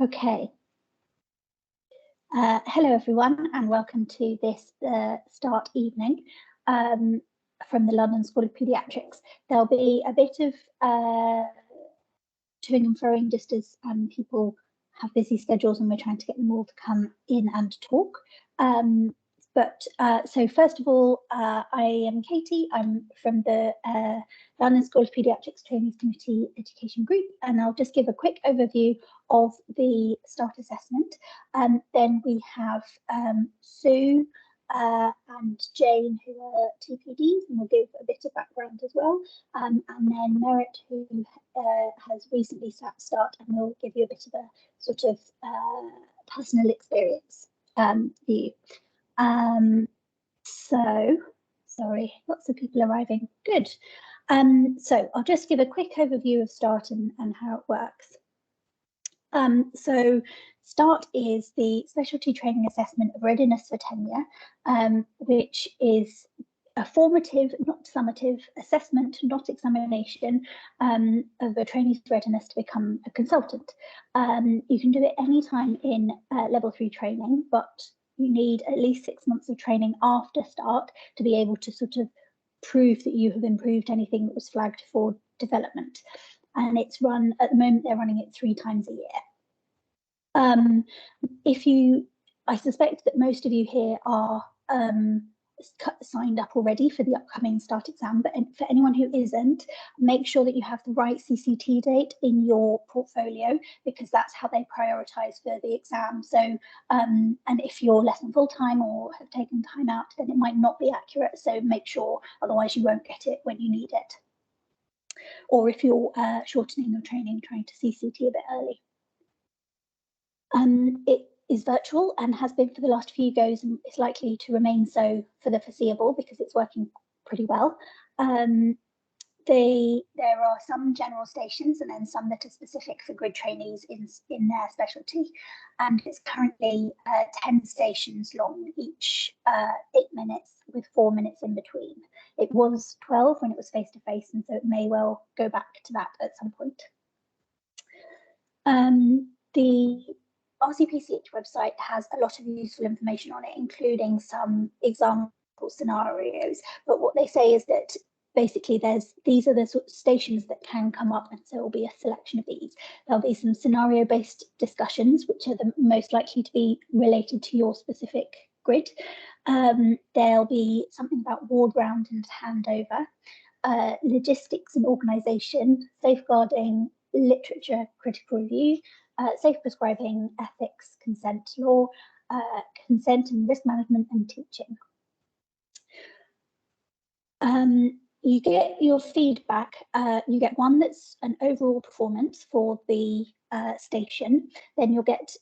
Okay. Hello everyone and welcome to this START evening from the London School of Paediatrics. There'll be a bit of toing and froing just as people have busy schedules and we're trying to get them all to come in and talk. So first of all, I am Katie. I'm from the London School of Paediatrics Trainees Committee Education Group, and I'll just give a quick overview of the START assessment. Then we have Sue and Jane, who are TPDs, and we'll give a bit of background as well. And then Merit, who has recently sat START, and will give you a bit of a sort of personal experience view. So, sorry, lots of people arriving. Good. So I'll just give a quick overview of START and how it works. So START is the Specialty Training Assessment of Readiness for Tenure, which is a formative, not summative, assessment, not examination, of a trainee's readiness to become a consultant. You can do it anytime in level 3 training, but you need at least 6 months of training after START to be able to sort of prove that you have improved anything that was flagged for development. And it's run, at the moment, they're running it 3 times a year. I suspect that most of you here are signed up already for the upcoming START exam, but for anyone who isn't, make sure that you have the right CCT date in your portfolio, because that's how they prioritise for the exam. So, and if you're less than full-time or have taken time out, then it might not be accurate, so make sure, otherwise you won't get it when you need it. Or if you're shortening your training, trying to CCT a bit early. It is virtual and has been for the last few goes, and is likely to remain so for the foreseeable because it's working pretty well. There are some general stations and then some that are specific for grid trainees in their specialty, and it's currently 10 stations long, each 8 minutes with 4 minutes in between. It was 12 when it was face-to-face, and so it may well go back to that at some point. The RCPCH website has a lot of useful information on it, including some example scenarios. But what they say is that basically these are the sort of stations that can come up, and so it will be a selection of these. There'll be some scenario-based discussions, which are the most likely to be related to your specific grid. There'll be something about ward round and handover, logistics and organisation, safeguarding, literature, critical review, safe prescribing, ethics, consent law, consent and risk management, and teaching. You get your feedback. You get one that's an overall performance for the station. Then you'll get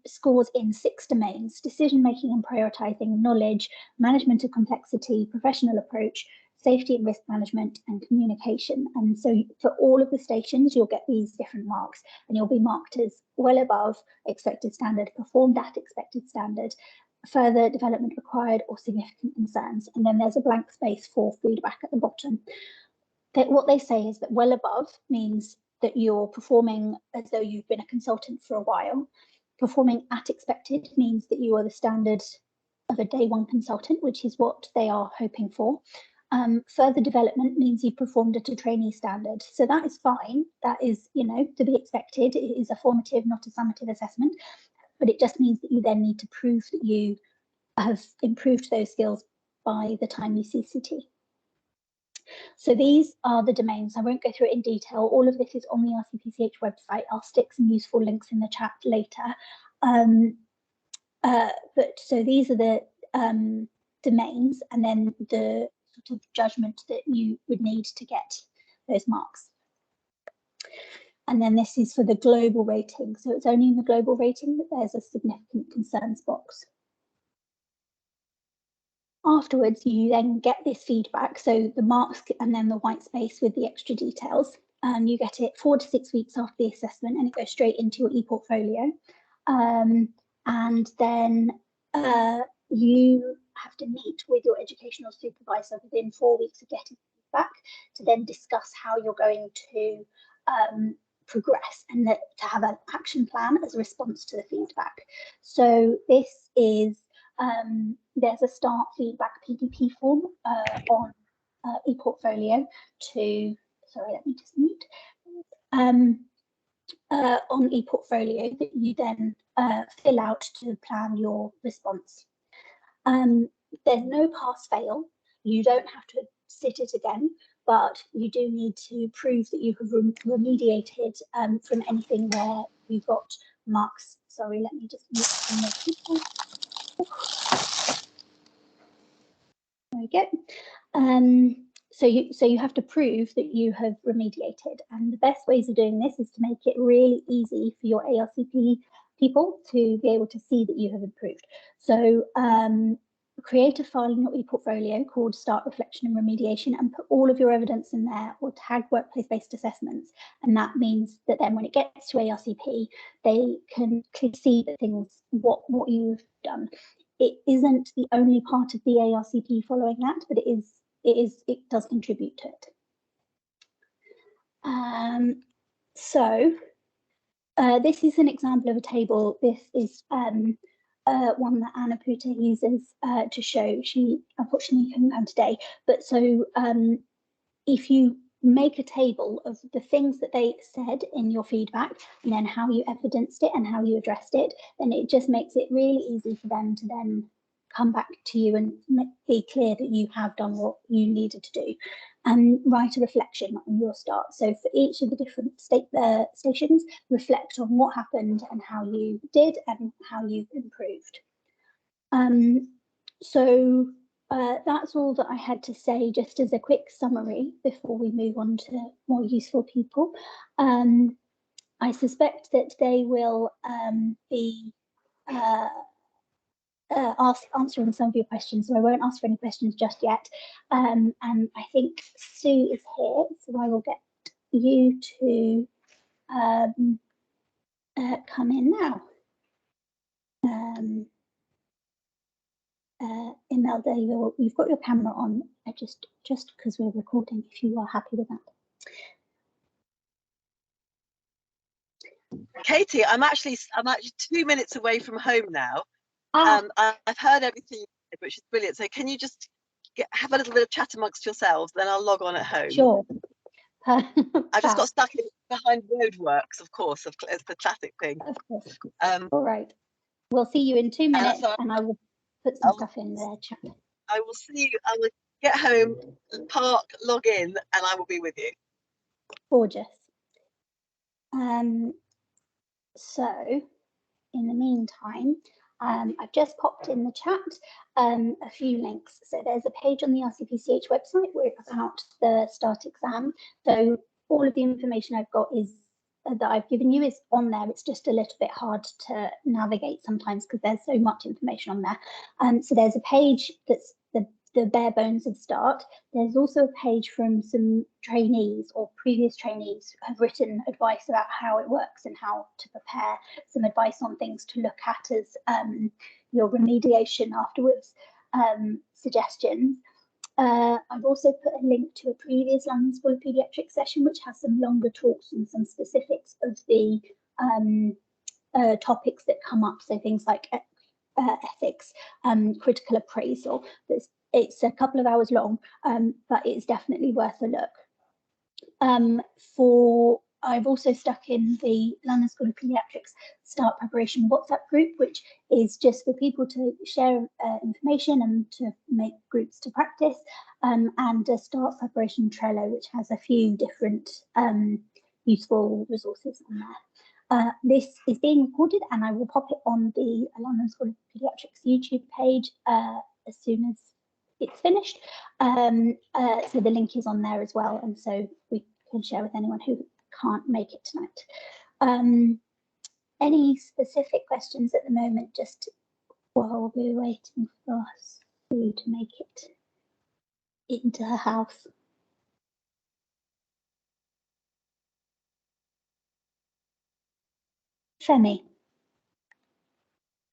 scores in 6 domains: decision making and prioritising, knowledge, management of complexity, professional approach, safety and risk management, and communication. And so for all of the stations, you'll get these different marks, and you'll be marked as well above expected standard, performed at expected standard, further development required, or significant concerns. And then there's a blank space for feedback at the bottom. What they say is that well above means that you're performing as though you've been a consultant for a while. Performing at expected means that you are the standard of a day 1 consultant, which is what they are hoping for. Further development means you performed at a trainee standard. So that is fine. That is, to be expected. It is a formative, not a summative assessment, but it just means that you then need to prove that you have improved those skills by the time you CCT. So these are the domains. I won't go through it in detail. All of this is on the RCPCH website. I'll stick some useful links in the chat later. So these are the domains, and then the sort of judgment that you would need to get those marks. And then this is for the global rating. So it's only in the global rating that there's a significant concerns box. Afterwards, you then get this feedback, so the marks and then the white space with the extra details. You get it 4 to 6 weeks after the assessment, and it goes straight into your e-portfolio. And then you have to meet with your educational supervisor within 4 weeks of getting feedback to then discuss how you're going to progress and that to have an action plan as a response to the feedback. So this is, there's a START feedback PDP form on ePortfolio to, sorry, let me just mute, on ePortfolio that you then fill out to plan your response. There's no pass-fail. You don't have to sit it again, but you do need to prove that you have remediated from anything where you've got marks. Sorry, let me just mute some more people. There we go. So you have to prove that you have remediated, and the best ways of doing this is to make it really easy for your ARCP people to be able to see that you have improved. So create a file in your ePortfolio called Start Reflection and Remediation and put all of your evidence in there, or tag workplace-based assessments. And that means that then when it gets to ARCP, they can clearly see the things, what you've done. It isn't the only part of the ARCP following that, but it does contribute to it. This is an example of a table. This is one that Anna Puta uses to show. She unfortunately couldn't come today, but so if you make a table of the things that they said in your feedback and then how you evidenced it and how you addressed it, then it just makes it really easy for them to then come back to you and be clear that you have done what you needed to do, and write a reflection on your start. So for each of the different stations, reflect on what happened and how you did and how you improved. That's all that I had to say, just as a quick summary before we move on to more useful people. I suspect that they will be answering some of your questions, so I won't ask for any questions just yet. And I think Sue is here, so I will get you to come in now. Imelda, you've got your camera on, just because we're recording, if you are happy with that. Katie, I'm actually 2 minutes away from home now. I've heard everything, which is brilliant. So can you just have a little bit of chat amongst yourselves, then I'll log on at home. Sure. I just got stuck behind roadworks, of course. It's the classic thing. Of course. All right. We'll see you in 2 minutes, and I will put some stuff in the chat. I will see you. I will get home, park, log in, and I will be with you. Gorgeous. So, in the meantime, I've just popped in the chat a few links. So there's a page on the RCPCH website about the START exam. So all of the information I've got is that I've given you is on there. It's just a little bit hard to navigate sometimes because there's so much information on there. So there's a page that's the bare bones of START. There's also a page from some trainees or previous trainees who have written advice about how it works and how to prepare, some advice on things to look at as your remediation afterwards, suggestions. I've also put a link to a previous London School of Paediatrics session, which has some longer talks and some specifics of the topics that come up. So things like ethics, critical appraisal. It's a couple of hours long, but it's definitely worth a look. I've also stuck in the London School of Paediatrics START preparation WhatsApp group, which is just for people to share information and to make groups to practice, and a START preparation Trello, which has a few different useful resources on there. This is being recorded, and I will pop it on the London School of Paediatrics YouTube page as soon as it's finished. So the link is on there as well, and so we can share with anyone who can't make it tonight. Any specific questions at the moment, just while we're waiting for Sue to make it into her house? Femi.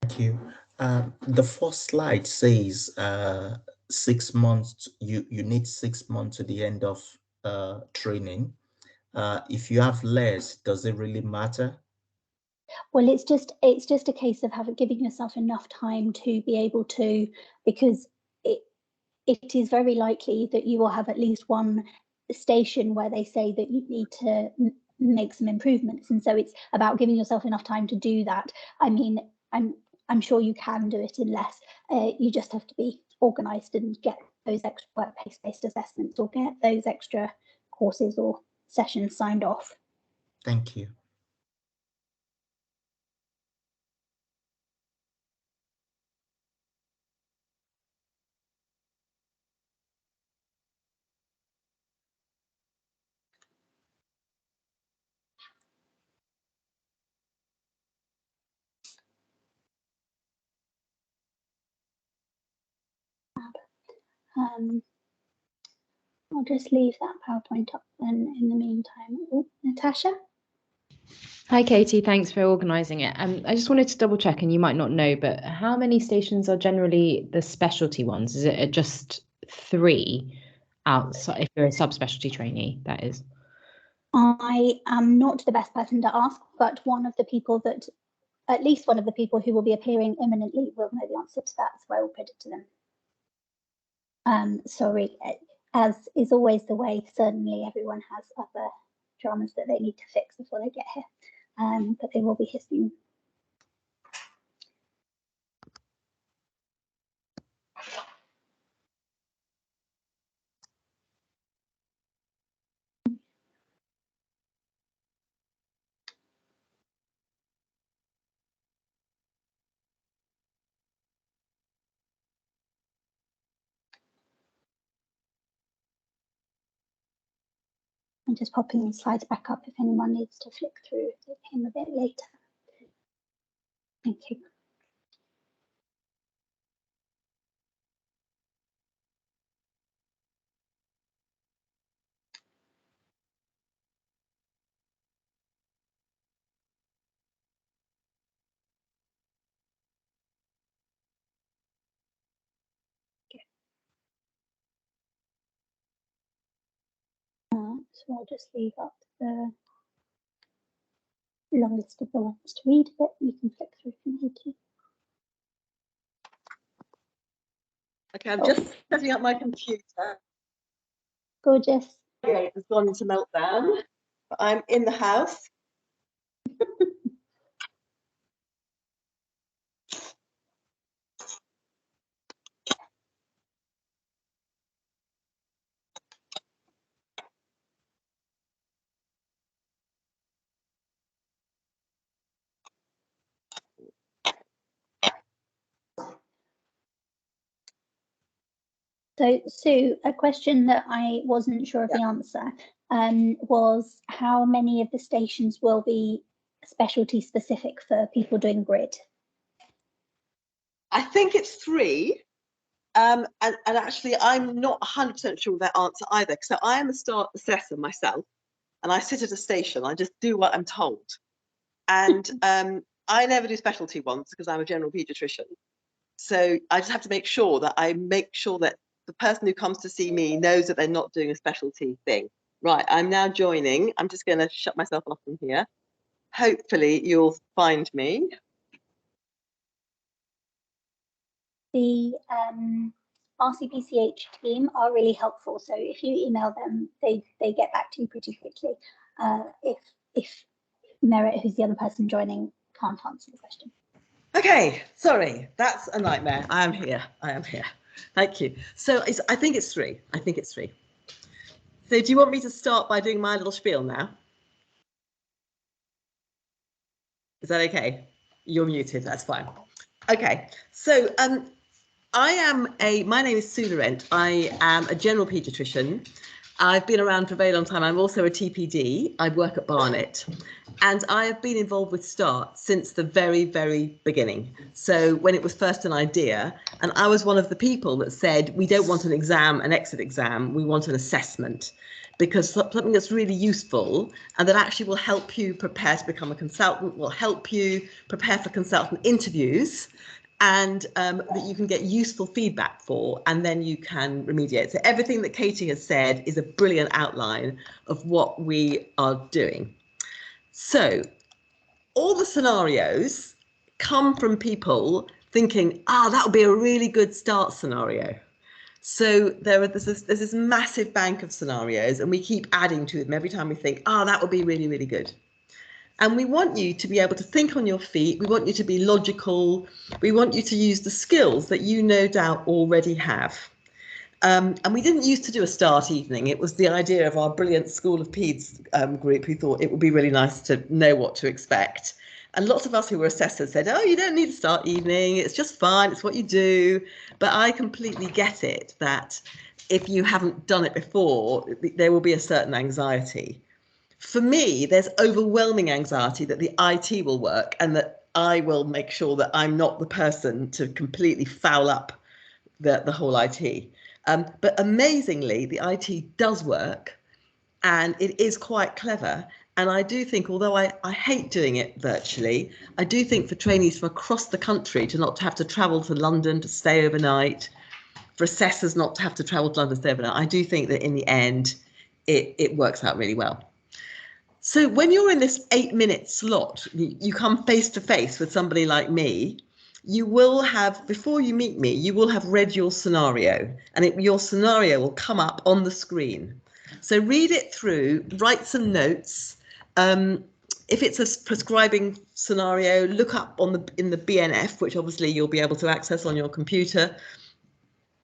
Thank you. The first slide says 6 months, you need 6 months to the end of training. If you have less, does it really matter? Well, it's just a case of giving yourself enough time to be able to, because it is very likely that you will have at least one station where they say that you need to make some improvements, and so it's about giving yourself enough time to do that. I mean, I'm sure you can do it in less. You just have to be organised and get those extra workplace-based assessments or get those extra courses or sessions signed off. Thank you. I'll just leave that PowerPoint up then in the meantime. Oh, Natasha? Hi, Katie. Thanks for organising it. I just wanted to double check, and you might not know, but how many stations are generally the specialty ones? Is it just 3 outside, if you're a subspecialty trainee, that is? I am not the best person to ask, but at least one of the people who will be appearing imminently will know the answer to that, so I will put it to them. Sorry, as is always the way, certainly everyone has other dramas that they need to fix before they get here, but they will be here soon. I'm just popping the slides back up if anyone needs to flick through if they came a bit later. Thank you. So I'll just leave up the long list of the ones to read, but you can flick through if you need to. Okay, I'm just setting up my computer. Gorgeous. Okay, it's gone into meltdown, but I'm in the house. So, Sue, a question that I wasn't sure of the answer was how many of the stations will be specialty specific for people doing grid? I think it's 3. And actually, I'm not 100% sure of that answer either. So I am a START assessor myself, and I sit at a station. I just do what I'm told. And I never do specialty ones because I'm a general paediatrician. So I just have to make sure that the person who comes to see me knows that they're not doing a specialty thing. Right, I'm now joining. I'm just going to shut myself off from here. Hopefully you'll find me. The RCPCH team are really helpful. So if you email them, they get back to you pretty quickly. If Merit, who's the other person joining, can't answer the question. Okay, sorry, that's a nightmare. I am here. Thank you. So I think it's 3. So do you want me to start by doing my little spiel now? Is that okay? You're muted, that's fine. Okay, so my name is Sue Laurent. I am a general paediatrician. I've been around for a very long time. I'm also a TPD. I work at Barnet. And I have been involved with START since the very, very beginning. So when it was first an idea, and I was one of the people that said, we don't want an exam, an exit exam, we want an assessment, because something that's really useful and that actually will help you prepare to become a consultant, will help you prepare for consultant interviews, and that you can get useful feedback for, and then you can remediate. So everything that Katie has said is a brilliant outline of what we are doing. So all the scenarios come from people thinking, that would be a really good start scenario. So there's this massive bank of scenarios, and we keep adding to them every time we think, that would be really, really good. And we want you to be able to think on your feet. We want you to be logical. We want you to use the skills that you no doubt already have. And we didn't used to do a start evening. It was the idea of our brilliant School of Peds group who thought it would be really nice to know what to expect. And lots of us who were assessors said, you don't need a start evening. It's just fine. It's what you do. But I completely get it that if you haven't done it before, there will be a certain anxiety. For me, there's overwhelming anxiety that the IT will work and that I will make sure that I'm not the person to completely foul up the whole IT. But amazingly, the IT does work and it is quite clever. And I do think, although I hate doing it virtually, I do think for trainees from across the country to not have to travel to London to stay overnight, for assessors not to have to travel to London to stay overnight, I do think that in the end, it works out really well. So when you're in this 8-minute slot, you come face to face with somebody like me, you will have, before you meet me, you will have read your scenario, and your scenario will come up on the screen. So read it through, write some notes. If it's a prescribing scenario, look up in the BNF, which obviously you'll be able to access on your computer,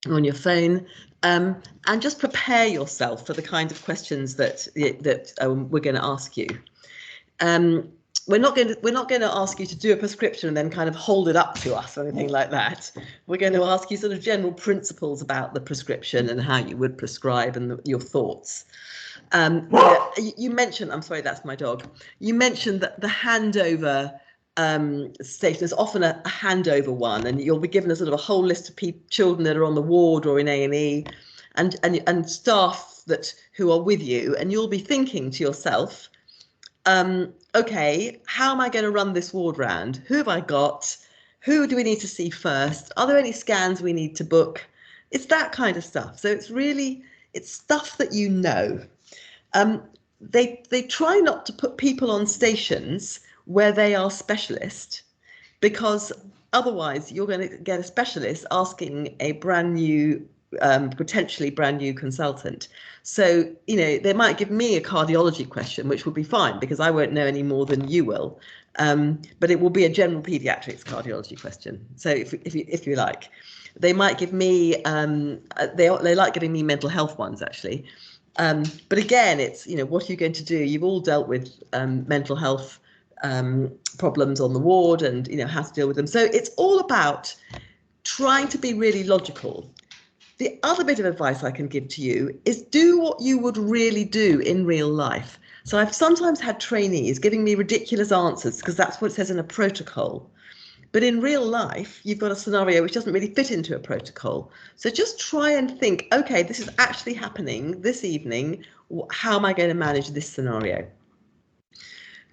on your phone, and just prepare yourself for the kind of questions that we're going to ask you. We're not going to ask you to do a prescription and then kind of hold it up to us or anything like that. We're going to ask you sort of general principles about the prescription and how you would prescribe and your thoughts. You mentioned, I'm sorry, that's my dog. You mentioned that the handover station is often a handover one, and you'll be given a sort of a whole list of children that are on the ward or in A&E and staff who are with you, and you'll be thinking to yourself, okay, how am I going to run this ward round? Who have I got? Who do we need to see first? Are there any scans we need to book? It's that kind of stuff. So it's stuff that you know. They try not to put people on stations where they are specialist, because otherwise you're going to get a specialist asking a brand new, potentially brand new consultant. So, they might give me a cardiology question, which will be fine because I won't know any more than you will. But it will be a general pediatrics cardiology question. So if you like, they might give me, they like giving me mental health ones actually. But again, it's, what are you going to do? You've all dealt with mental health problems on the ward and, how to deal with them. So it's all about trying to be really logical. The other bit of advice I can give to you is do what you would really do in real life. So I've sometimes had trainees giving me ridiculous answers because that's what it says in a protocol. But in real life, you've got a scenario which doesn't really fit into a protocol. So just try and think, okay, this is actually happening this evening. How am I going to manage this scenario?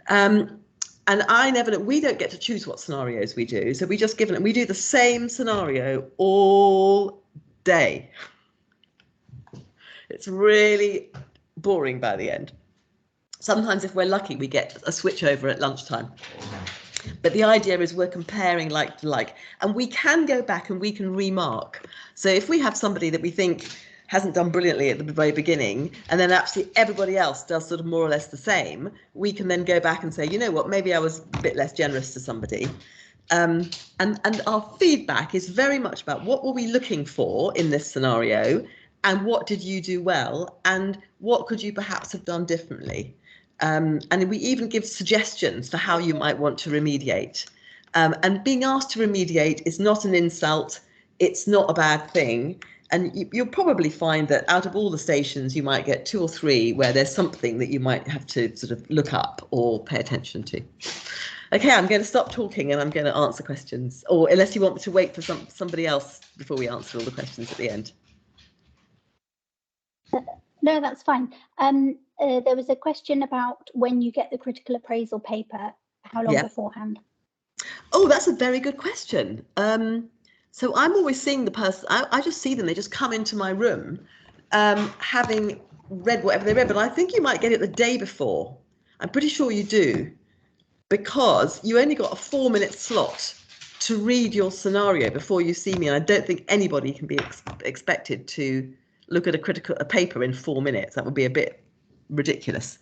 And we don't get to choose what scenarios we do. So we just we do the same scenario all day. It's really boring by the end. Sometimes if we're lucky, we get a switch over at lunchtime. But the idea is we're comparing like to like, and we can go back and we can remark. So if we have somebody that we think hasn't done brilliantly at the very beginning, and then actually everybody else does sort of more or less the same, we can then go back and say, you know what, maybe I was a bit less generous to somebody. And our feedback is very much about what were we looking for in this scenario, and what did you do well, and what could you perhaps have done differently. And we even give suggestions for how you might want to remediate. And being asked to remediate is not an insult. It's not a bad thing. And you'll probably find that out of all the stations, you might get 2 or 3 where there's something that you might have to sort of look up or pay attention to. Okay, I'm going to stop talking and I'm going to answer questions, or unless you want me to wait for somebody else before we answer all the questions at the end. No, that's fine. There was a question about when you get the critical appraisal paper, how long beforehand? Oh, that's a very good question. So I'm always seeing the person, I just see them, they just come into my room having read whatever they read, but I think you might get it the day before. I'm pretty sure you do, because you only got a 4-minute slot to read your scenario before you see me, and I don't think anybody can be expected to look at a paper in 4 minutes. That would be a bit ridiculous.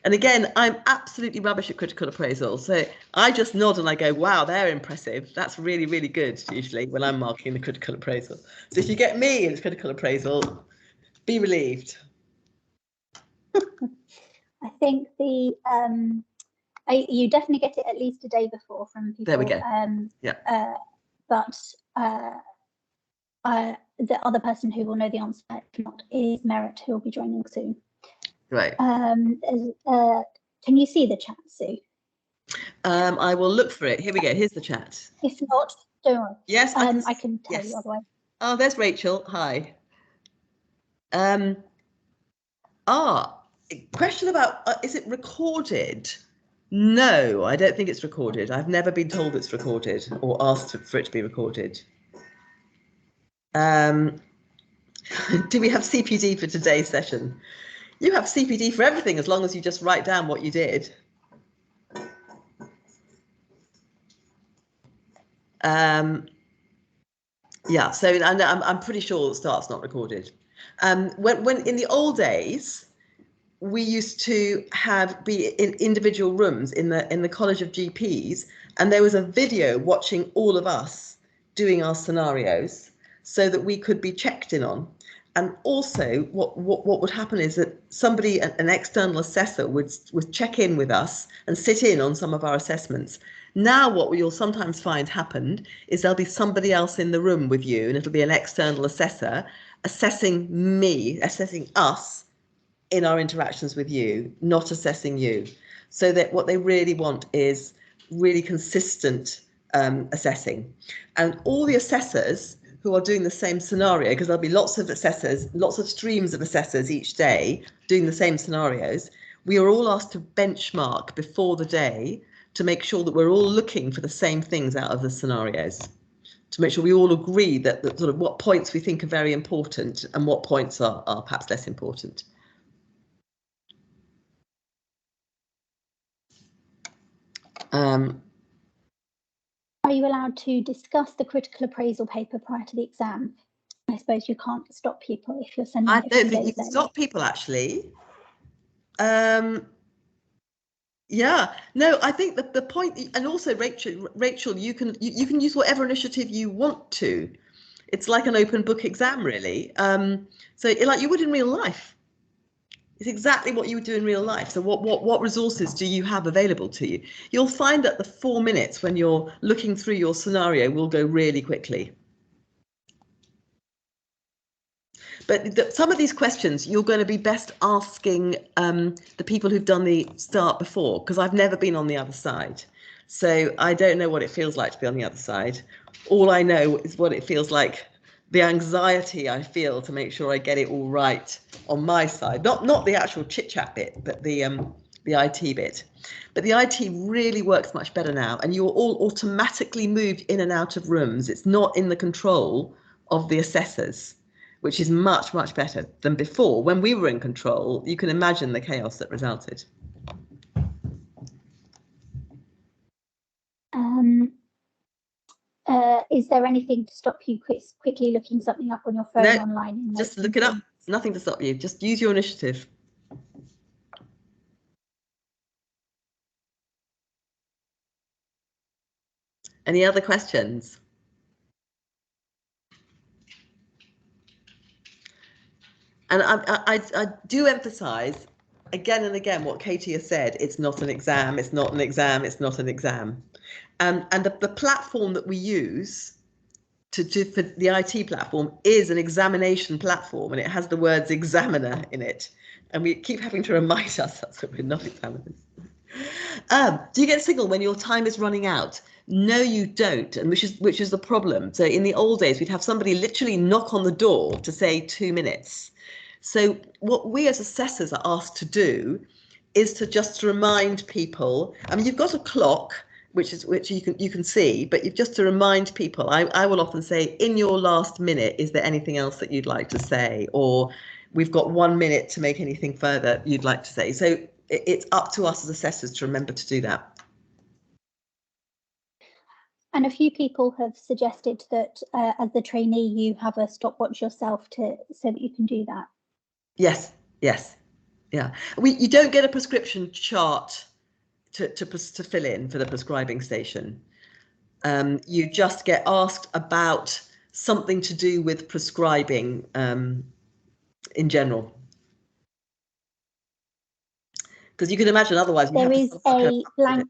And again, I'm absolutely rubbish at critical appraisal. So I just nod and I go, wow, they're impressive. That's really, really good, usually, when I'm marking the critical appraisal. So if you get me in critical appraisal, be relieved. I think the you definitely get it at least a day before from people. There we go. Yeah. But the other person who will know the answer, if not, is Merit, who will be joining soon. Right. Can you see the chat, Sue? I will look for it. Here we go. Here's the chat. If not, don't worry. Yes, I can tell you yes. otherwise. Oh, there's Rachel. Hi. Question about, is it recorded? No, I don't think it's recorded. I've never been told it's recorded or asked for it to be recorded. Do we have CPD for today's session? You have CPD for everything as long as you just write down what you did. Yeah, so I'm pretty sure the start's not recorded. When in the old days, we used to be in individual rooms in the College of GPs, and there was a video watching all of us doing our scenarios so that we could be checked in on. And also what would happen is that somebody, an external assessor, would check in with us and sit in on some of our assessments. Now what you'll sometimes find happened is there'll be somebody else in the room with you, and it'll be an external assessor assessing us in our interactions with you, not assessing you. So that what they really want is really consistent assessing. And all the assessors who are doing the same scenario, because there'll be lots of assessors, lots of streams of assessors each day doing the same scenarios, we are all asked to benchmark before the day to make sure that we're all looking for the same things out of the scenarios, to make sure we all agree that sort of what points we think are very important and what points are perhaps less important. Are you allowed to discuss the critical appraisal paper prior to the exam? I suppose you can't stop people if you're sending. I don't think you can stop people, actually. Yeah, no, I think that the point, and also Rachel, you can use whatever initiative you want to. It's like an open book exam, really. So like you would in real life. It's exactly what you would do in real life. So what resources do you have available to you? You'll find that the 4 minutes when you're looking through your scenario will go really quickly. But some of these questions you're going to be best asking the people who've done the START before, because I've never been on the other side. So I don't know what it feels like to be on the other side. All I know is what it feels like, the anxiety I feel to make sure I get it all right on my side. Not the actual chit-chat bit, but the IT bit. But the IT really works much better now, and you're all automatically moved in and out of rooms. It's not in the control of the assessors, which is much, much better than before. When we were in control, you can imagine the chaos that resulted. Is there anything to stop you quickly looking something up on your phone online? Just look it up. There's nothing to stop you. Just use your initiative. Any other questions? And I do emphasize again and again what Katie has said. It's not an exam. It's not an exam. It's not an exam. And the platform that we use for the IT platform is an examination platform, and it has the words examiner in it. And we keep having to remind ourselves that we're not examiners. Do you get a signal when your time is running out? No, you don't, and which is the problem. So in the old days, we'd have somebody literally knock on the door to say 2 minutes. So what we as assessors are asked to do is to just remind people, I mean, you've got a clock, which you can see, but just to remind people, I will often say, in your last minute, is there anything else that you'd like to say? Or we've got 1 minute to make anything further you'd like to say. So it's up to us as assessors to remember to do that. And a few people have suggested that as the trainee, you have a stopwatch yourself so that you can do that. Yes, yes, yeah. You don't get a prescription chart to fill in for the prescribing station. You just get asked about something to do with prescribing in general. Because you can imagine otherwise there is a blank.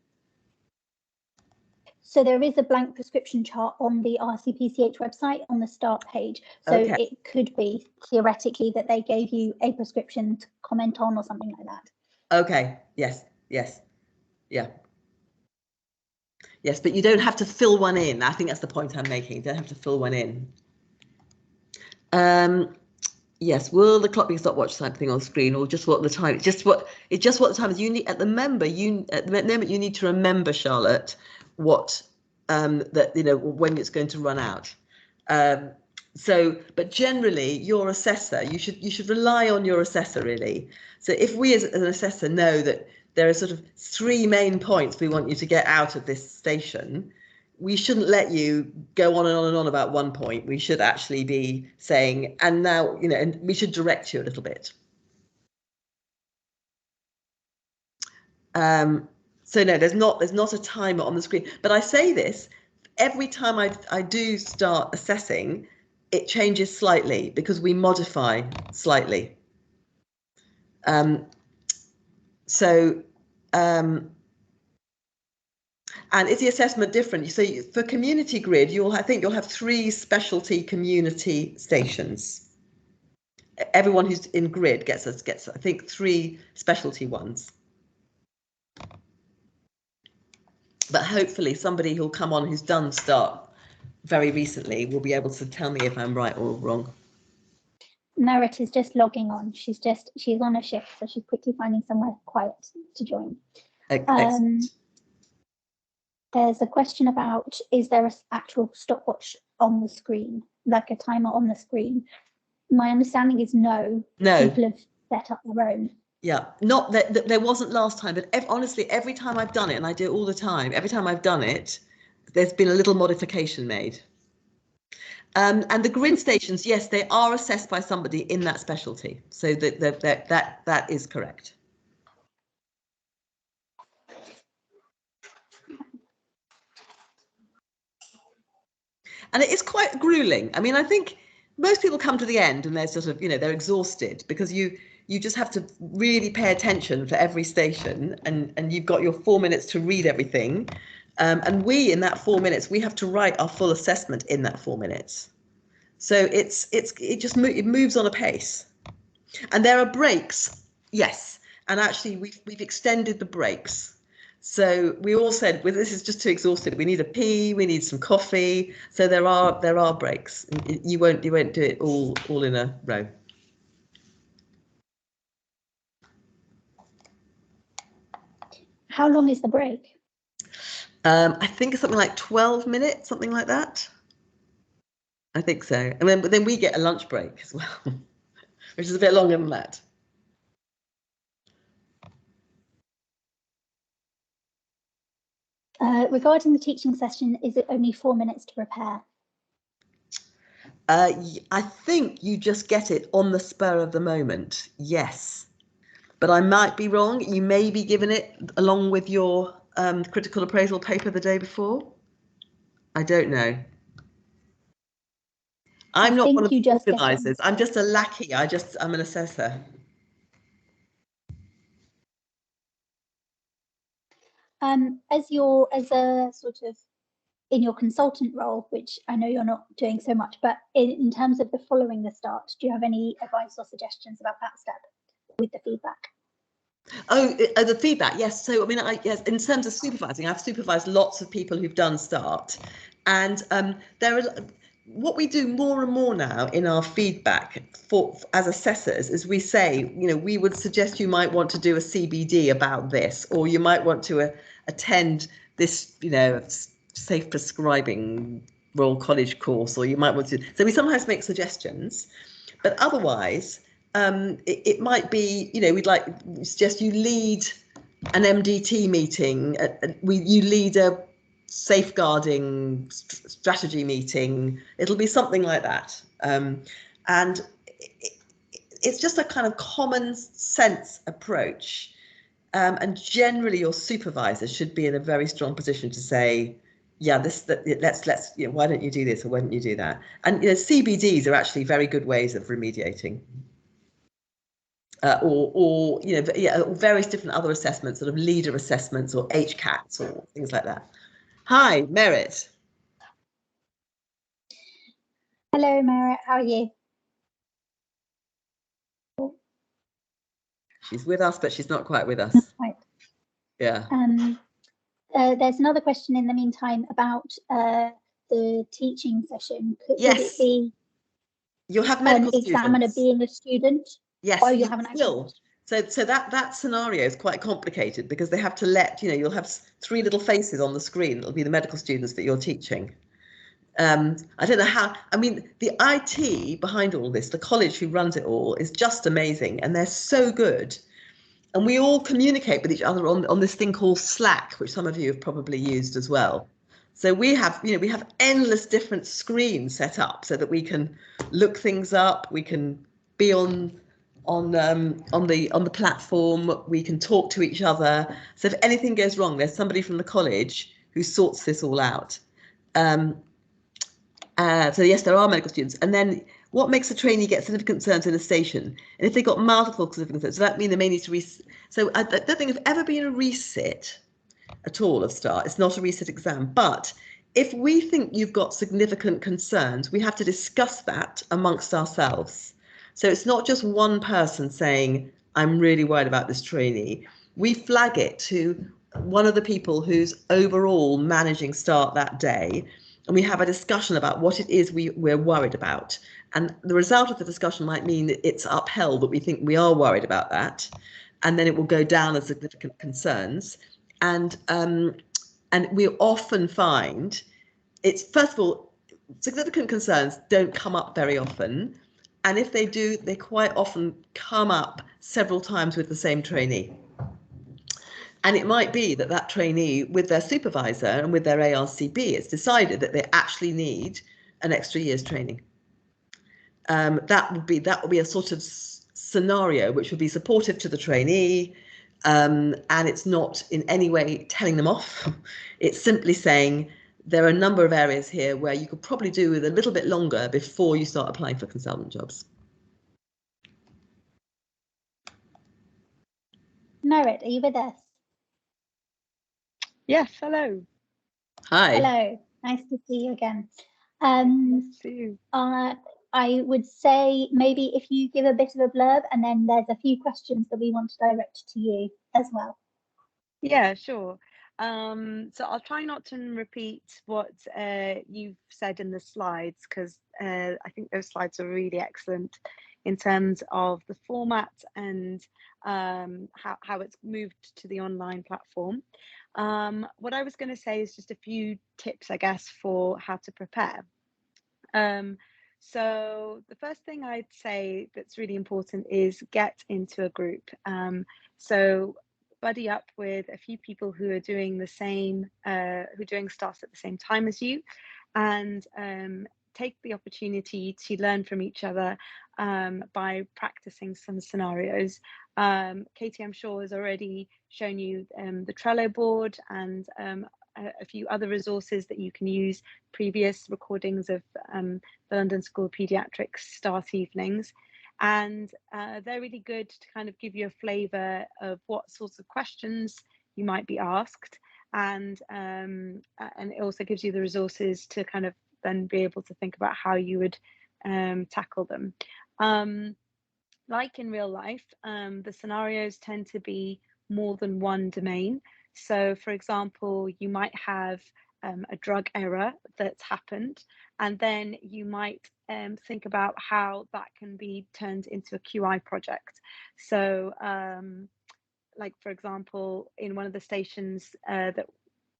So there is a blank prescription chart on the RCPCH website on the start page. So okay. It could be theoretically that they gave you a prescription to comment on or something like that. Okay. Yes. Yes. Yeah. Yes, but you don't have to fill one in. I think that's the point I'm making. You don't have to fill one in. Yes, will the clock be stopwatch type thing on screen, or just what the time? It's just what the time is. You need at the moment you need to remember, Charlotte, what that when it's going to run out. So, but generally, your assessor, you should rely on your assessor really. So if we as an assessor know that there are sort of 3 main points we want you to get out of this station, we shouldn't let you go on and on and on about 1 point. We should actually be saying, and now, and we should direct you a little bit. So no, there's not a timer on the screen, but I say this every time I do start assessing, it changes slightly because we modify slightly. And is the assessment different? So for community grid, I think you'll have 3 specialty community stations. Everyone who's in grid gets I think 3 specialty ones. But hopefully somebody who'll come on who's done START very recently will be able to tell me if I'm right or wrong. Merit is just logging on. She's on a shift, so she's quickly finding somewhere quiet to join. There's a question about, is there an actual stopwatch on the screen, like a timer on the screen? My understanding is no. No. People have set up their own. Yeah, not that there wasn't last time, but honestly, every time I've done it, and I do it all the time, every time I've done it, there's been a little modification made. And the grid stations, yes, they are assessed by somebody in that specialty. So that is correct. And it is quite grueling. I mean, I think most people come to the end and they're sort of, they're exhausted because you just have to really pay attention for every station, and you've got your 4 minutes to read everything. And in that 4 minutes, we have to write our full assessment in that 4 minutes. So it moves on a pace. And there are breaks, yes. And actually we've extended the breaks. So we all said, well, this is just too exhausted. We need a pee, we need some coffee. So there are breaks. You won't do it all in a row. How long is the break? I think it's something like 12 minutes, something like that. I think so. And then we get a lunch break as well, which is a bit longer than that. Regarding the teaching session, is it only 4 minutes to prepare? I think you just get it on the spur of the moment, yes. But I might be wrong. You may be given it along with your critical appraisal paper the day before. I don't know. I'm not one of the organisers. I'm just a lackey. I'm an assessor. As a sort of in your consultant role, which I know you're not doing so much, but in terms of the following the START, do you have any advice or suggestions about that step with the feedback? Oh, the feedback, yes. So I mean, yes, in terms of supervising, I've supervised lots of people who've done START, and there are. What we do more and more now in our feedback as assessors is we say, we would suggest you might want to do a CBD about this, or you might want to attend this, safe prescribing Royal College course, or you might want to. So we sometimes make suggestions, but otherwise, it might be, we'd suggest you lead an MDT meeting. You lead a safeguarding strategy meeting. It'll be something like that, and it's just a kind of common sense approach. And generally, your supervisor should be in a very strong position to say, yeah, let's, why don't you do this or why don't you do that? And CBDs are actually very good ways of remediating. Or various different other assessments, sort of leader assessments or HCATs or things like that. Hi, Merit. Hello, Merit. How are you? She's with us, but she's not quite with us. Right. Yeah. There's another question in the meantime about the teaching session. Yes. Would it be you'll have medical examiner students. being a student? Yes, or you have an will. So that scenario is quite complicated because they have to you'll have 3 little faces on the screen. It'll be the medical students that you're teaching. I don't know how, the IT behind all this, the college who runs it all, is just amazing, and they're so good. And we all communicate with each other on this thing called Slack, which some of you have probably used as well. So we have endless different screens set up so that we can look things up, we can be on the platform, we can talk to each other. So if anything goes wrong, there's somebody from the college who sorts this all out. So yes, there are medical students. And then what makes a trainee get significant concerns in a station? And if they got multiple significant concerns, does that mean they may need to So I don't think there's ever been a resit at all of START. It's not a resit exam. But if we think you've got significant concerns, we have to discuss that amongst ourselves. So it's not just one person saying, I'm really worried about this trainee. We flag it to one of the people who's overall managing START that day, and we have a discussion about what it is we're worried about. And the result of the discussion might mean that it's upheld that we think we are worried about that, and then it will go down as significant concerns. And we often find it's, first of all, significant concerns don't come up very often. And if they do, they quite often come up several times with the same trainee. And it might be that that trainee, with their supervisor and with their ARCB, it's decided that they actually need an extra year's training. That would be a sort of scenario which would be supportive to the trainee, and it's not in any way telling them off. It's simply saying there are a number of areas here where you could probably do with a little bit longer before you start applying for consultant jobs. Merit, are you with us? Yes, hello. Hi. Hello, nice to see you again. Nice to see you. I would say maybe if you give a bit of a blurb, and then there's a few questions that we want to direct to you as well. Yeah, sure. So I'll try not to repeat what you've said in the slides, because I think those slides are really excellent in terms of the format and how it's moved to the online platform. What I was going to say is just a few tips, I guess, for how to prepare. So the first thing I'd say that's really important is get into a group. So buddy up with a few people who are doing the same, who are doing START at the same time as you, and take the opportunity to learn from each other by practicing some scenarios. Katie, I'm sure, has already shown you the Trello board and a few other resources that you can use, previous recordings of the London School of Paediatrics START evenings. And they're really good to kind of give you a flavour of what sorts of questions you might be asked. And it also gives you the resources to kind of then be able to think about how you would tackle them. Like in real life, the scenarios tend to be more than one domain. So, for example, you might have a drug error that's happened, and then you might think about how that can be turned into a QI project. So, like, for example, in one of the stations that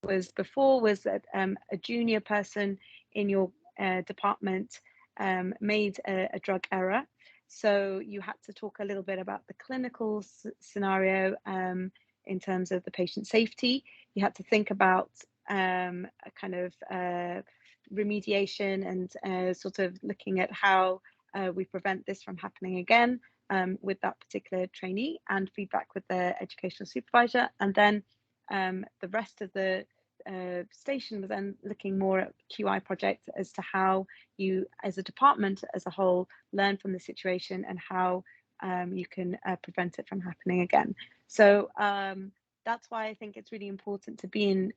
was before was that a junior person in your department made a drug error. So you had to talk a little bit about the clinical scenario in terms of the patient safety. You had to think about a kind of remediation and sort of looking at how we prevent this from happening again with that particular trainee, and feedback with the educational supervisor. And then the rest of the station was then looking more at QI project as to how you as a department as a whole learn from the situation and how you can prevent it from happening again. So that's why I think it's really important to be in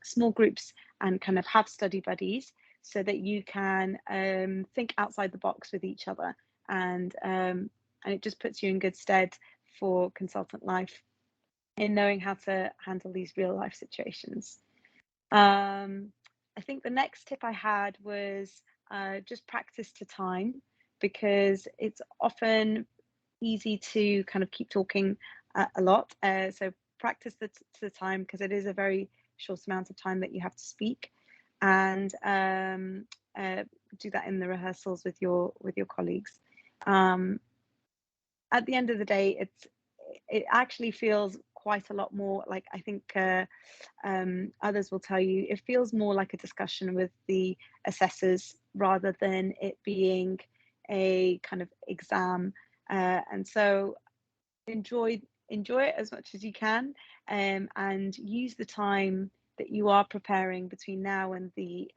small groups and kind of have study buddies, so that you can think outside the box with each other, and it just puts you in good stead for consultant life in knowing how to handle these real life situations. I think the next tip I had was just practice to time, because it's often easy to kind of keep talking a lot. So practice to the time, because it is a very short amount of time that you have to speak, and do that in the rehearsals with your colleagues. At the end of the day, it actually feels quite a lot more like, I think others will tell you, it feels more like a discussion with the assessors rather than it being a kind of exam. And so enjoy it as much as you can, and use the time that you are preparing between now and the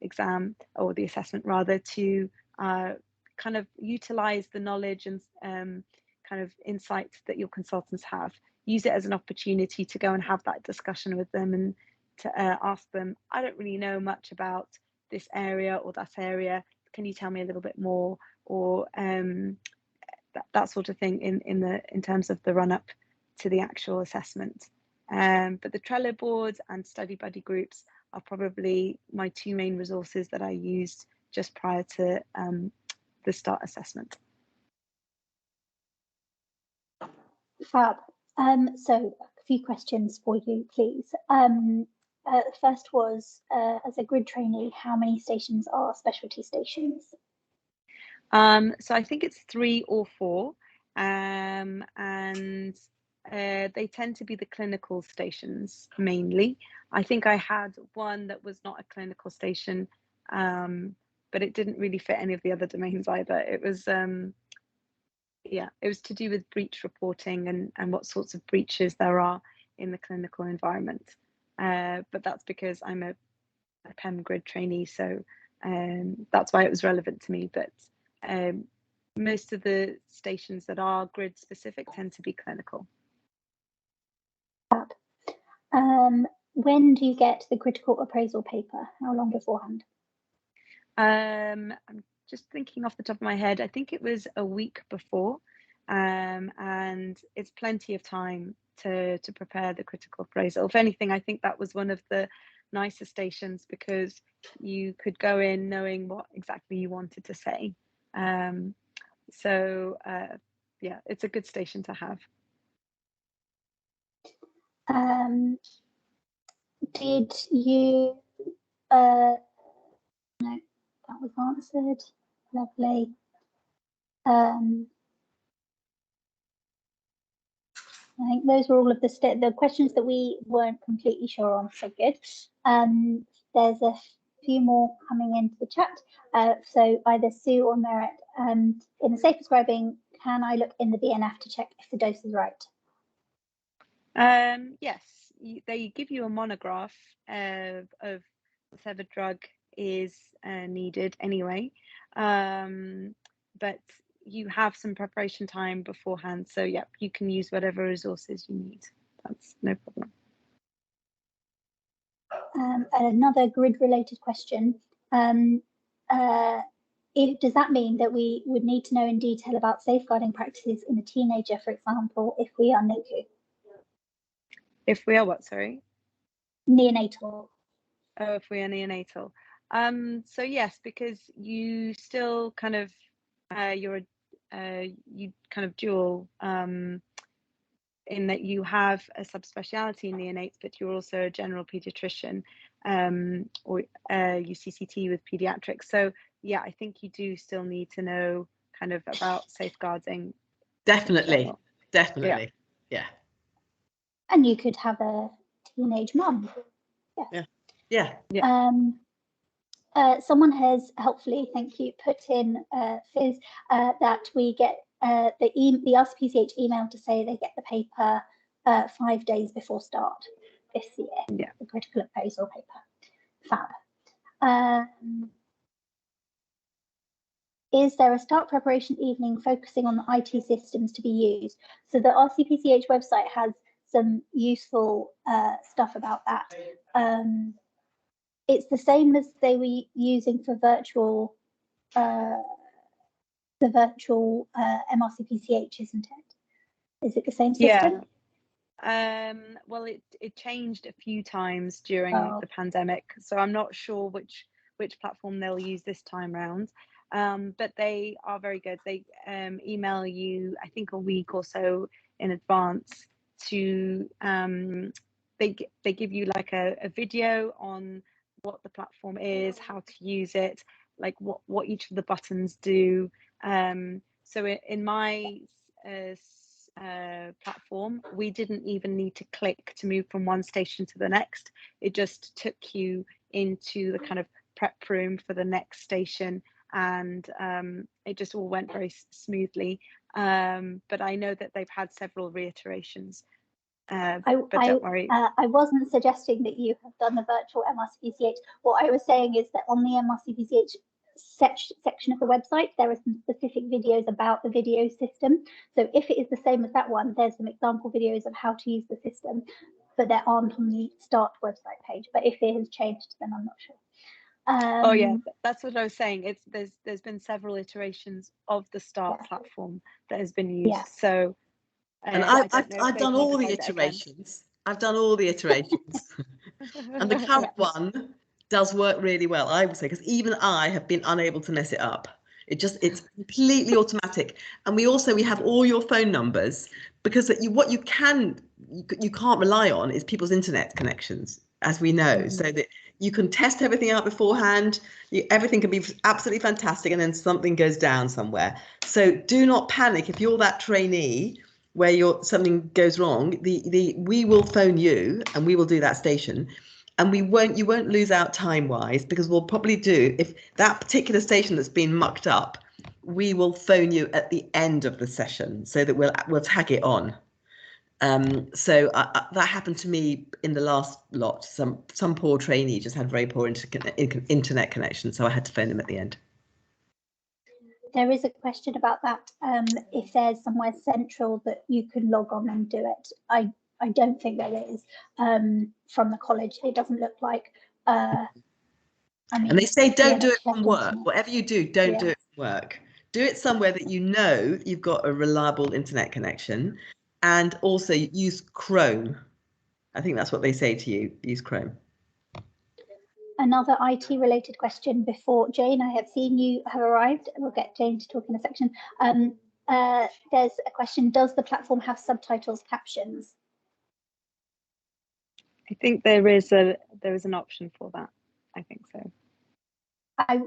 exam, or the assessment rather, to kind of utilize the knowledge and kind of insights that your consultants have. Use it as an opportunity to go and have that discussion with them, and to ask them, I don't really know much about this area or that area, can you tell me a little bit more? Or that sort of thing in terms of the run up to the actual assessment. But the Trello boards and study buddy groups are probably my two main resources that I used just prior to the START assessment. Fab. So a few questions for you, please. The first was, as a grid trainee, how many stations are specialty stations? So I think it's 3 or 4, and they tend to be the clinical stations mainly. I think I had one that was not a clinical station, but it didn't really fit any of the other domains either. It was it was to do with breach reporting and what sorts of breaches there are in the clinical environment. But that's because I'm a PEM grid trainee, so that's why it was relevant to me. But most of the stations that are grid specific tend to be clinical. When do you get the critical appraisal paper? How long beforehand? I'm just thinking off the top of my head, I think it was a week before, and it's plenty of time to prepare the critical appraisal. If anything, I think that was one of the nicer stations, because you could go in knowing what exactly you wanted to say. So yeah, it's a good station to have. Did you no, that was answered. Lovely. I think those were all of the questions that we weren't completely sure on, so good. There's a few more coming into the chat. So either Sue or Merit, in the safe prescribing, can I look in the BNF to check if the dose is right? Yes, they give you a monograph of whatever drug is needed anyway, but you have some preparation time beforehand, so yeah, you can use whatever resources you need. That's no problem. Another grid related question. Does that mean that we would need to know in detail about safeguarding practices in a teenager, for example, if we are NICU? If we are what, sorry? Neonatal. Oh, if we are neonatal. So yes, because you still kind of you kind of dual in that you have a subspecialty in neonates, but you're also a general pediatrician, or UCCT with pediatrics. So yeah, I think you do still need to know kind of about safeguarding. Definitely, definitely, yeah. And you could have a teenage mum. Yeah. Someone has helpfully, thank you, put in Fizz that we get the RCPCH email to say they get the paper 5 days before start this year. Yeah. The critical appraisal paper. Fab. Is there a start preparation evening focusing on the IT systems to be used? So the RCPCH website has some useful stuff about that. It's the same as they were using for virtual, the virtual MRCPCH, isn't it? Is it the same system? Yeah. Well, it changed a few times during the pandemic, so I'm not sure which platform they'll use this time round. But they are very good. They email you, I think, a week or so in advance to they give you like a video on what the platform is, how to use it, like what each of the buttons do. So in my platform, we didn't even need to click to move from one station to the next. It just took you into the kind of prep room for the next station, and it just all went very smoothly. But I know that they've had several reiterations. But don't worry. I wasn't suggesting that you have done the virtual MRCPCH. What I was saying is that on the MRCPCH section of the website, there are some specific videos about the video system. So if it is the same as that one, there's some example videos of how to use the system, but there aren't on the START website page. But if it has changed, then I'm not sure. Oh yeah, that's what I was saying. There's been several iterations of the START platform that has been used. Yeah. So and I've done all the iterations. I've done all the iterations, and the current one does work really well, I would say, because even I have been unable to mess it up. It's completely automatic, and we have all your phone numbers, because what you can't rely on is people's internet connections, as we know, so that you can test everything out beforehand. Everything can be absolutely fantastic, and then something goes down somewhere. So do not panic if you're that trainee where something goes wrong. We will phone you, and we will do that station, and you won't lose out time wise, because we'll probably do, if that particular station that's been mucked up, we will phone you at the end of the session so that we'll tag it on. So that happened to me in the last lot. Some poor trainee just had very poor internet connection, so I had to phone them at the end. There is a question about that. If there's somewhere central that you can log on and do it, I don't think there is. From the college, it doesn't look like. I mean, and they say don't do it from work. Whatever you do, don't do it from work. Do it somewhere that you know you've got a reliable internet connection, and also use Chrome. I think that's what they say to you. Use Chrome. Another IT related question before Jane, I have seen you have arrived. We'll get Jane to talk in a section. There's a question, does the platform have subtitles, captions? I think there is an option for that. I think so.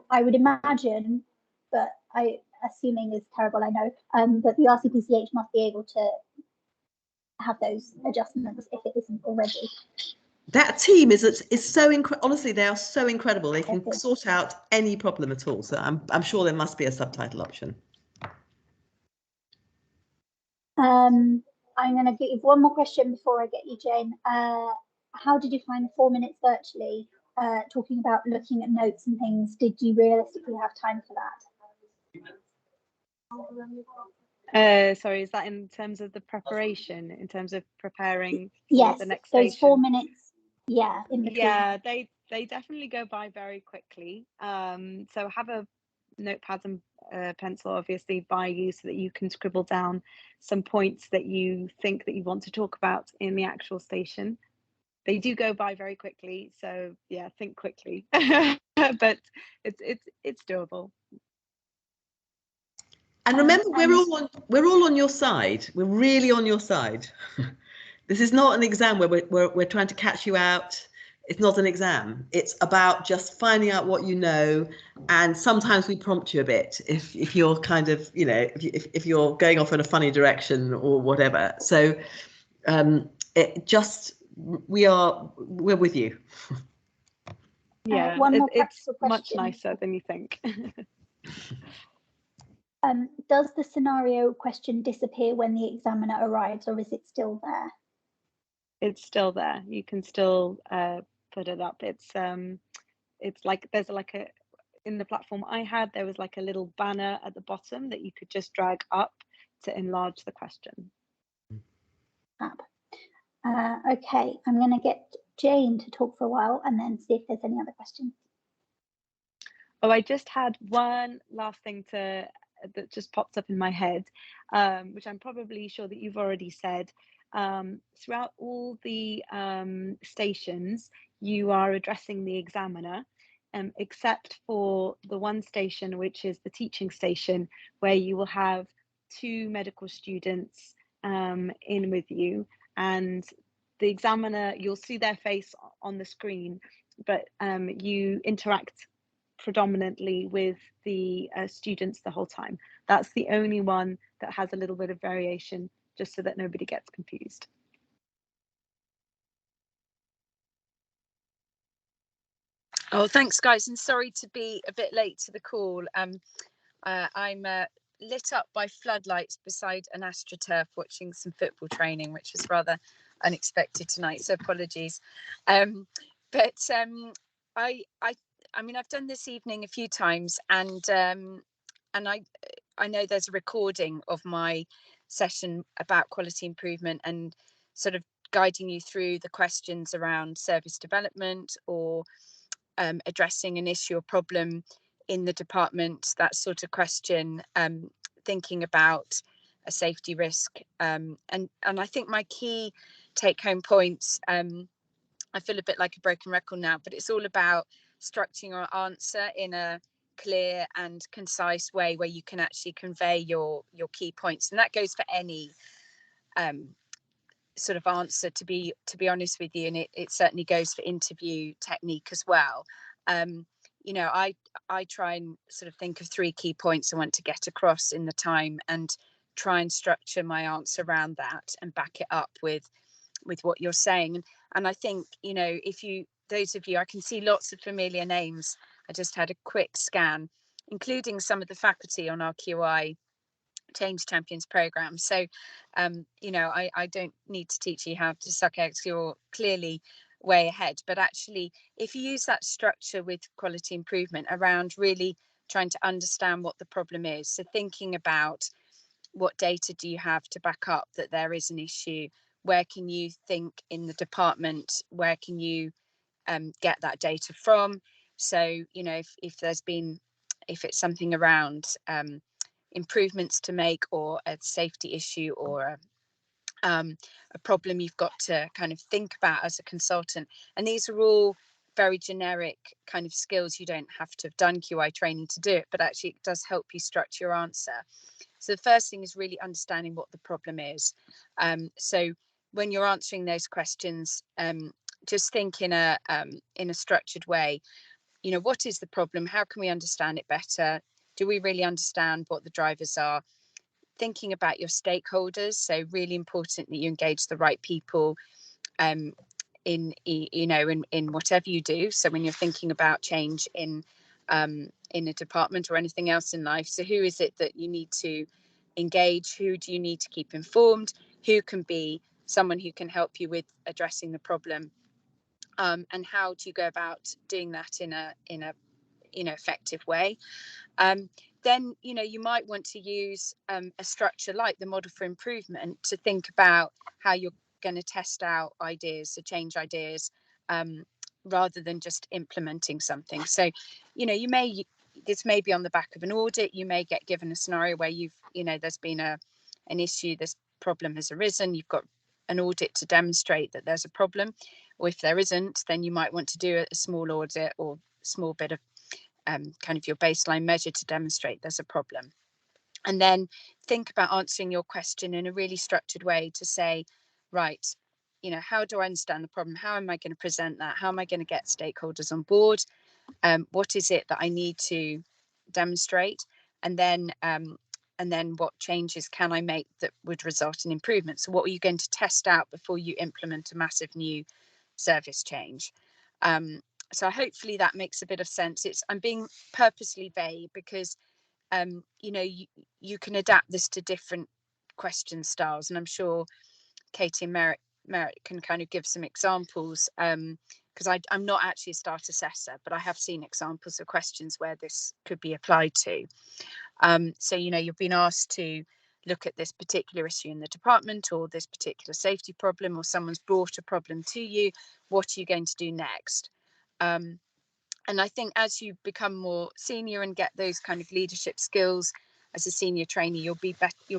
I would imagine, but assuming is terrible, I know, but the RCPCH must be able to have those adjustments if it isn't already. That team is so incredible. Honestly, they are so incredible. They can sort out any problem at all. So I'm sure there must be a subtitle option. I'm going to give one more question before I get you, Jane. How did you find 4 minutes virtually? Talking about looking at notes and things. Did you realistically have time for that? Sorry, is that in terms of the preparation, in terms of preparing for the next those station? 4 minutes. Yeah, in between. Yeah, they definitely go by very quickly. So have a notepad and pencil obviously by you, so that you can scribble down some points that you think that you want to talk about in the actual station. They do go by very quickly, so yeah, think quickly. But it's doable. And remember, we're all on your side. We're really on your side. This is not an exam where we're trying to catch you out. It's not an exam. It's about just finding out what you know, and sometimes we prompt you a bit if you're kind of, you know, if you're going off in a funny direction or whatever. So we're with you. Yeah, one more it's practical much question. nicer than you think. Does the scenario question disappear when the examiner arrives, or is it still there? It's still there. You can still put it up. It's like there's like a, in the platform I had, there was like a little banner at the bottom that you could just drag up to enlarge the question. Okay, I'm going to get Jane to talk for a while and then see if there's any other questions. Oh, I just had one last thing that just popped up in my head, which I'm probably sure that you've already said. Throughout all the stations, you are addressing the examiner, except for the one station, which is the teaching station, where you will have 2 medical students in with you, and the examiner, you'll see their face on the screen, but you interact predominantly with the students the whole time. That's the only one that has a little bit of variation, just so that nobody gets confused. Oh, thanks, guys, and sorry to be a bit late to the call. I'm lit up by floodlights beside an AstroTurf watching some football training, which was rather unexpected tonight, so apologies. I mean, I've done this evening a few times, and I know there's a recording of my session about quality improvement and sort of guiding you through the questions around service development or addressing an issue or problem in the department, that sort of question, thinking about a safety risk. And I think my key take home points, I feel a bit like a broken record now, but it's all about structuring your answer in a clear and concise way where you can actually convey your key points. And that goes for any sort of answer, to be honest with you, and it certainly goes for interview technique as well. You know, I try and sort of think of 3 key points I want to get across in the time and try and structure my answer around that and back it up with what you're saying. And I think, you know, those of you, I can see lots of familiar names. I just had a quick scan, including some of the faculty on our QI Change Champions program. So, you know, I don't need to teach you how to suck eggs. You're clearly way ahead. But actually, if you use that structure with quality improvement around really trying to understand what the problem is, so thinking about what data do you have to back up that there is an issue, where can you think in the department, where can you get that data from? So, you know, if it's something around improvements to make, or a safety issue, or a problem you've got to kind of think about as a consultant. And these are all very generic kind of skills. You don't have to have done QI training to do it, but actually it does help you structure your answer. So the first thing is really understanding what the problem is. So when you're answering those questions, just think in a structured way. You know, what is the problem? How can we understand it better? Do we really understand what the drivers are? Thinking about your stakeholders. So really important that you engage the right people in whatever you do. So when you're thinking about change in a department or anything else in life, so who is it that you need to engage? Who do you need to keep informed? Who can be someone who can help you with addressing the problem? And how do you go about doing that in a effective way? Then, you know, you might want to use a structure like the model for improvement to think about how you're going to test out ideas, so change ideas, rather than just implementing something. So, you know, this may be on the back of an audit. You may get given a scenario where there's been an issue, this problem has arisen. You've got an audit to demonstrate that there's a problem, or if there isn't, then you might want to do a small audit or small bit of kind of your baseline measure to demonstrate there's a problem. And then think about answering your question in a really structured way to say, right, you know, how do I understand the problem? How am I going to present that? How am I going to get stakeholders on board? What is it that I need to demonstrate? And then what changes can I make that would result in improvement? So what are you going to test out before you implement a massive new service change? So hopefully that makes a bit of sense. I'm being purposely vague because you know, you can adapt this to different question styles, and I'm sure Katie and Merritt can kind of give some examples, because I'm not actually a START assessor, but I have seen examples of questions where this could be applied to. So, you know, you've been asked to look at this particular issue in the department, or this particular safety problem, or someone's brought a problem to you. What are you going to do next? And I think as you become more senior and get those kind of leadership skills as a senior trainee, you'll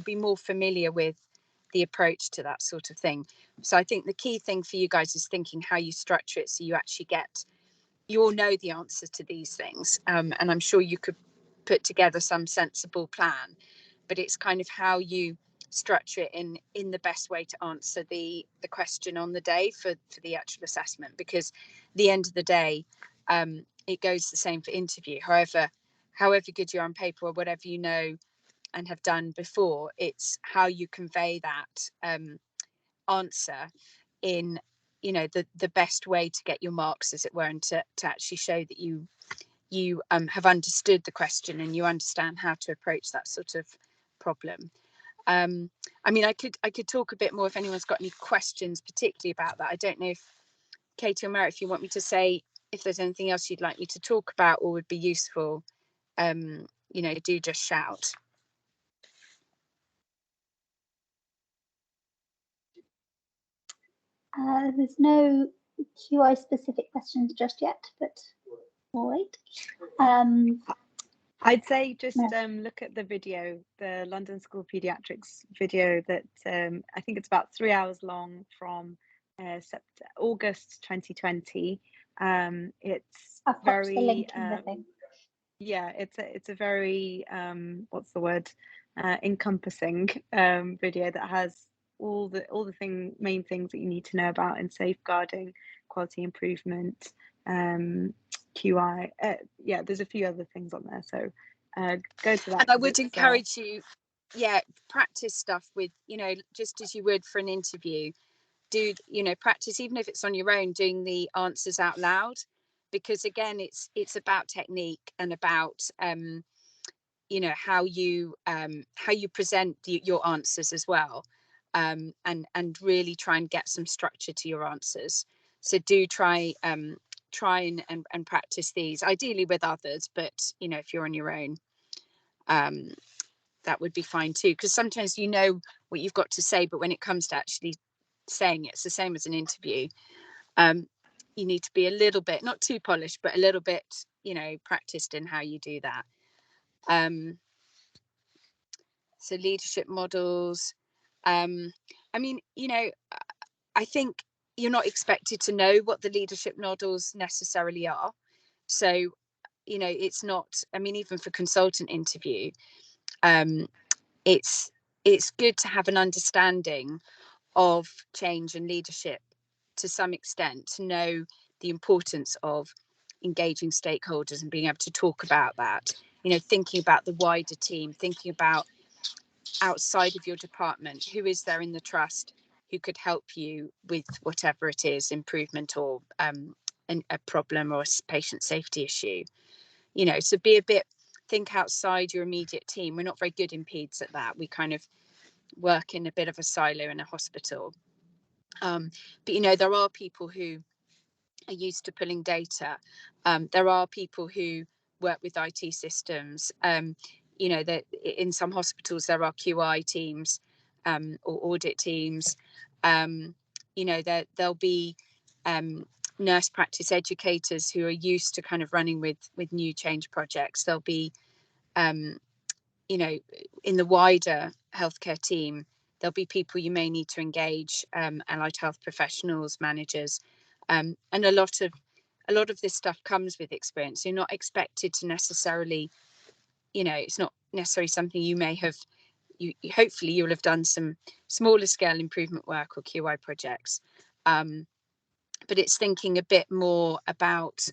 be more familiar with the approach to that sort of thing. So I think the key thing for you guys is thinking how you structure it so you all know the answers to these things. And I'm sure you could put together some sensible plan, but it's kind of how you structure it in the best way to answer the question on the day for the actual assessment, because at the end of the day, it goes the same for interview. However good you are on paper or whatever you know and have done before, it's how you convey that answer in, you know, the best way to get your marks, as it were, and to actually show that you have understood the question and you understand how to approach that sort of problem. I mean, I could talk a bit more if anyone's got any questions particularly about that. I don't know if Katie or Merritt, if you want me to say if there's anything else you'd like me to talk about or would be useful, you know, do just shout. There's no QI specific questions just yet, but we'll wait. I'd say just Yeah. look at the video, the London School Paediatrics video that I think it's about 3 hours long from August 2020. It's I've popped very the link in the thing. yeah, it's a very what's the word, encompassing video that has all the main things that you need to know about in safeguarding, quality improvement, QI. Yeah, there's a few other things on there, so go to that. And I would encourage you, practice stuff with, you know, just as you would for an interview. Do, you know, practice, even if it's on your own, doing the answers out loud, because again, it's about technique and about you know, how you present your answers as well, and really try and get some structure to your answers. So do try and practice these, ideally with others, but you know, if you're on your own, that would be fine too, because sometimes you know what you've got to say, but when it comes to actually saying it, it's the same as an interview. You need to be a little bit, not too polished, but a little bit, you know, practiced in how you do that. So leadership models. I mean, you know, I think you're not expected to know what the leadership models necessarily are. So, you know, it's not, I mean, even for consultant interview, it's good to have an understanding of change and leadership to some extent, to know the importance of engaging stakeholders and being able to talk about that, you know, thinking about the wider team, thinking about outside of your department, who is there in the trust who could help you with whatever it is, improvement or a problem or a patient safety issue, you know. So think outside your immediate team. We're not very good in peds at that. We kind of work in a bit of a silo in a hospital, but you know, there are people who are used to pulling data. There are people who work with IT systems. You know, that in some hospitals there are QI teams or audit teams. You know, there'll be nurse practice educators who are used to kind of running with new change projects. There'll be you know, in the wider healthcare team, there'll be people you may need to engage, allied health professionals, managers, and a lot of this stuff comes with experience. You're not expected to necessarily, you know, it's not necessarily something you may have, hopefully you'll have done some smaller scale improvement work or QI projects. But it's thinking a bit more about,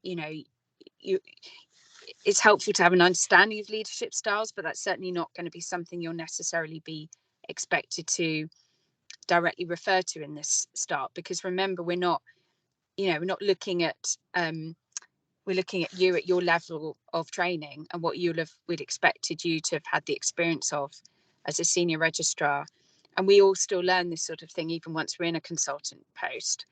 you know, it's helpful to have an understanding of leadership styles, but that's certainly not going to be something you'll necessarily be expected to directly refer to in this START, because remember, we're not looking at, we're looking at you at your level of training and what we'd expected you to have had the experience of as a senior registrar. And we all still learn this sort of thing even once we're in a consultant post.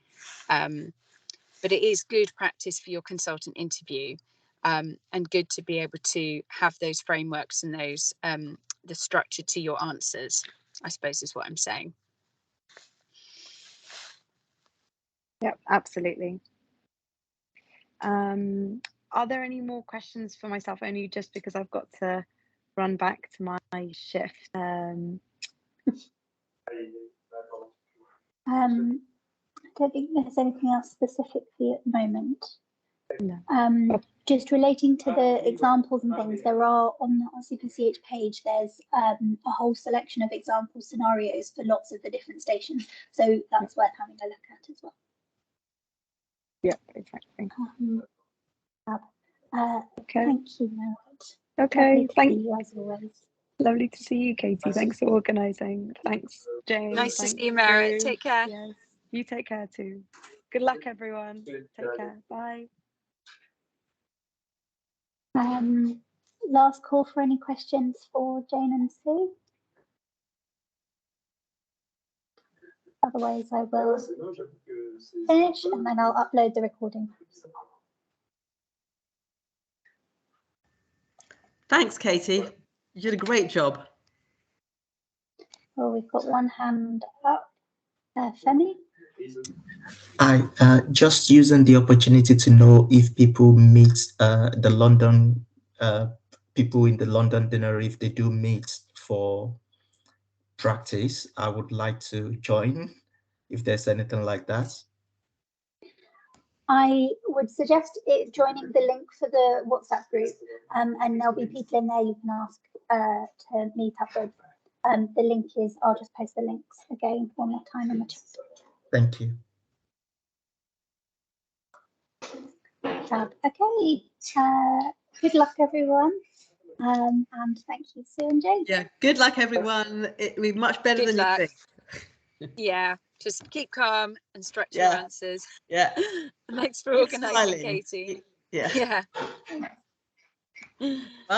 But it is good practice for your consultant interview, and good to be able to have those frameworks and those the structure to your answers, I suppose is what I'm saying. Yep, absolutely. Are there any more questions for myself, only just because I've got to run back to my shift? I don't think there's anything else specific for you at the moment. No. Just relating to the examples and things, there are on the RCPCH page, there's a whole selection of example scenarios for lots of the different stations. So that's worth having a look at as well. Yeah, exactly. Okay. Thank you, Noah. Okay, thank you as always. Lovely to see you, Katie. Thanks for organising. Thanks, Jane. Nice to Thanks, see you, Merit. Drew. Take care. Yes, you take care too. Good luck, everyone. Take care. Bye. Last call for any questions for Jane and Sue. Otherwise, I will finish and then I'll upload the recording. Thanks, Katie. You did a great job. Well, we've got one hand up. Femi? I just using the opportunity to know if people meet the London people in the London dinner, if they do meet for practice. I would like to join if there's anything like that. I would suggest joining the link for the WhatsApp group, and there'll be people in there you can ask to meet up with. The link is, I'll just post the links again one more time in the chat. Thank you. Okay, good luck everyone, and thank you, Sue and Jane. Yeah, good luck everyone. It'll be much better Good than luck. you think. Yeah, just keep calm and structure your answers. Yeah. Thanks for Keep organising, smiling. Katie. Yeah. Yeah.